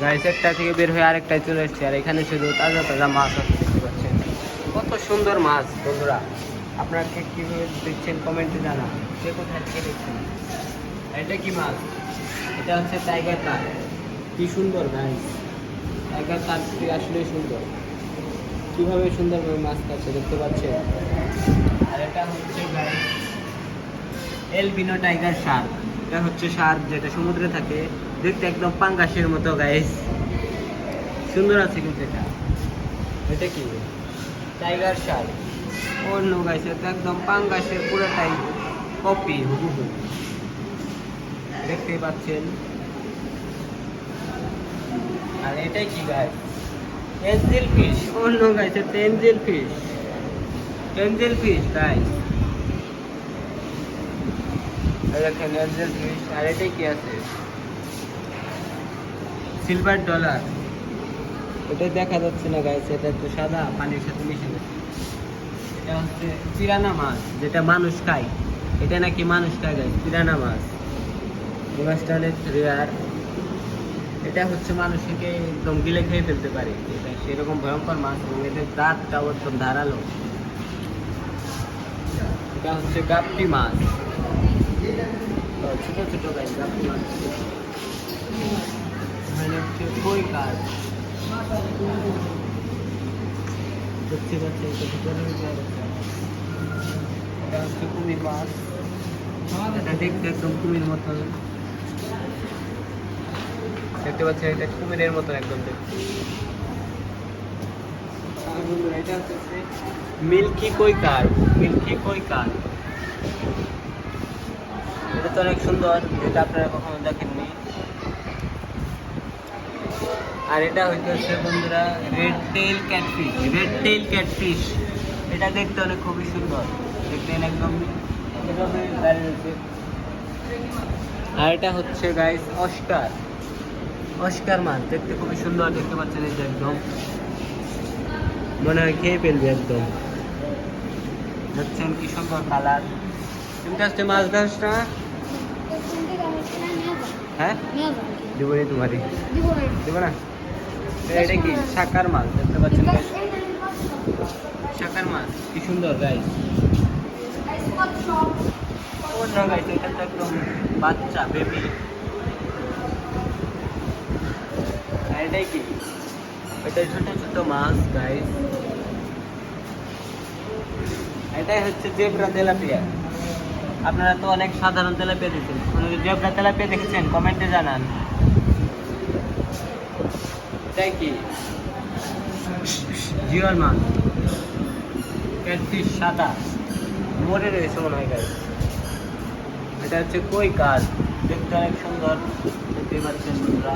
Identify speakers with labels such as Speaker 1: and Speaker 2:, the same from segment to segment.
Speaker 1: Guys একটা থেকে বের হয়ে আরেকটায় চলে এসেছে, আর এখানে শুধু তাজা তাজা মাছ আছে দেখতে পাচ্ছেন। কত সুন্দর মাছ বন্ধুরা, আপনারা কে কীভাবে দেখছেন কমেন্টে জানান, কে কোথায় থেকে দেখছেন। এটা কি মাছ? এটা হচ্ছে টাইগার কাপ। কি সুন্দর গাইস, টাইগার কাপটি আসলেই সুন্দর, কীভাবে সুন্দরভাবে মাছ খাচ্ছে দেখতে পাচ্ছেন। আর এটা হচ্ছে গাইস এলবিনো টাইগার শার্ক। এটা হচ্ছে শার্ক যেটা সমুদ্রে থাকে, দেখতে একদম পাঙ্গাসের মতো গাইস, সুন্দর আছে কিন্তু এটা। এটা কি? Tiger Shark. অন্য গাইস এটা একদম পাঙ্গাসের পুরোটাই কপি হুবহু, দেখতে পাচ্ছেন। আর এটাই কি গাইস? Angel fish. অন্য গাইস এটা Angel fish, Angel fish guys, দেখেন এঞ্জেল ফিশ। আর এটাই কি আছে? Silver dollar. এটা দেখা যাচ্ছে না গাইস, এটা তো সাদা পানির সাথে মিশে গেছে। এটা হচ্ছে পিরানা মাছ, যেটা মানুষ খায়। এটা নাকি মানুষ খায় গাইস, পিরানা মাছ। এই মাছটা অনেক রেয়ার। এটা হচ্ছে মানুষকে একদম গিলে খেয়ে ফেলতে পারে, এটা সেরকম ভয়ঙ্কর মাছ, এবং এদের দাঁতটাও একদম ধারালো। এটা হচ্ছে গাপ্পি মাছ, ছোট ছোট গাইস গাপ্পি মাছ। এখানে হচ্ছে কই কাঠ, দেখতে পাচ্ছেন এটা ভিতরে এটা হচ্ছে কুমির মাছ। এটা দেখতে একদম কুমির মতো দেখতে পাচ্ছেন, এটা কুমিরের মতো একদম দেখতে। এটা হচ্ছে মিল্কি কই কাঠ, মিল্কি কই কাঠ। এটা তো অনেক সুন্দর, এটা আপনারা কখনো দেখেননি। আর এটা হইতেছে বন্ধুরা red tail catfish, red tail catfish. এটা দেখতে অনেক খুবই সুন্দর, দেখতেন একদম এভাবে দাঁড়িয়ে রয়েছে। আর এটা হচ্ছে গাইস অস্কার, অস্কার মাছ, দেখতে খুবই সুন্দর, দেখতে পাচ্ছেন। এই যে একদম মনে হয় খেয়ে ফেলবে একদম, দেখছেন কি সুন্দর কালার। তুমি আসতে মাছ ধরছ না? হ্যাঁ দিব রে, তোমারই দিব না। এটা কি? শাকার মাছ, দেখতে পাচ্ছেন শাকার মাছ, কি সুন্দর গাইস। অন্য গাইস এটা তো একদম বাচ্চা বেবি। আর এটাই কি? এটা ছোট ছোট মাছ গাইস। এটাই হচ্ছে জেব্রা তেলাপিয়া। আপনারা তো অনেক সাধারণ তেলাপিয়া দেখছেন, জেব্রা তেলাপিয়া দেখেছেন কমেন্টে জানান। এটাই কি? জিওল মাছ, ক্যাটফিশ সাদা, মরে রয়েছে মনে হয় গাইস। এটা হচ্ছে কই কাঠ, দেখতে অনেক সুন্দর, দেখতে পাচ্ছেন বন্ধুরা।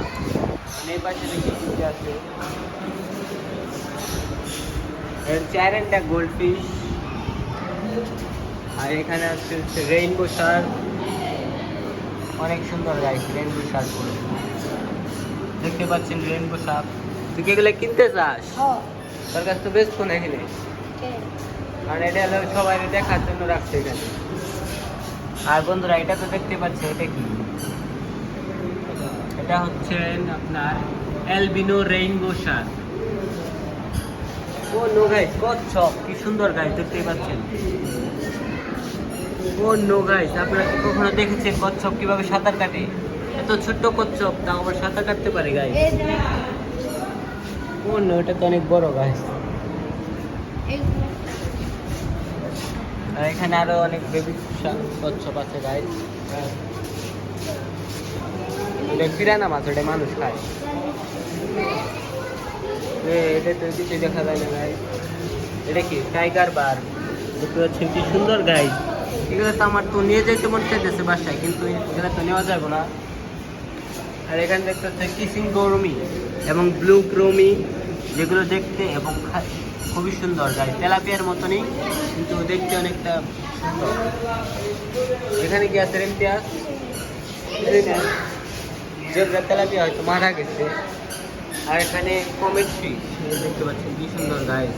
Speaker 1: এই পাশে দেখি কি আছে, চ্যারেন্টা গোল্ড ফিশ। আর এখানে হচ্ছে রেইনবো শার্ক, অনেক সুন্দর গাইস রেইনবো শার্ক গুলো, দেখতে পাচ্ছেন রেইনবো শার্ক। তুই এগুলো কিনতে চাস? তোর কাছে তো বেশ ফোন এখানে, কারণ এটা হলো সবাই দেখার জন্য রাখছে এখানে। আর বন্ধুরা এটা তো দেখতে পাচ্ছেন, এটা কি? এটা হচ্ছে আপনার অ্যালবিনো রেইনবো শার্ক। ও নো গাইস কচ্ছপ, কি সুন্দর গাইস, দেখতেই পাচ্ছেন। ও নো গাইস, আপনারা কি কখনো দেখেছেন কচ্ছপ কিভাবে সাঁতার কাটে? এত ছোট্ট কচ্ছপ তাও আবার সাঁতার কাটতে পারে গাইস। ও নো, এটা তো অনেক বড় গাইস। আর এখানে আরো অনেক বেবি কচ্ছপ আছে গাইস। এটা পিরানা মাছ, এটা মানুষ খায়। এটা তো কিছু দেখা যায় না গাইস। এটা কি? টাইগার বার, দেখতে পাচ্ছেন কি সুন্দর গাইস। এগুলো তো আমার তো নিয়ে যেতে মন চাইতেছে বাসায়, কিন্তু এগুলো তো নেওয়া যাবে না। আর এখানে দেখতে হচ্ছে কিসিং গরমি এবং ব্লু ক্রোমি, যেগুলো দেখতে এবং খুবই সুন্দর গাইস, তেলাপিয়ার মতনই কিন্তু দেখতে অনেকটা সুন্দর। এখানে কি আছে? রেমপিয়াস, জেব্রা তেলাপিয়া হয়তো মারা গেছে। আর এখানে কমেট ফিশ, দেখতে পাচ্ছেন কি সুন্দর গাইস।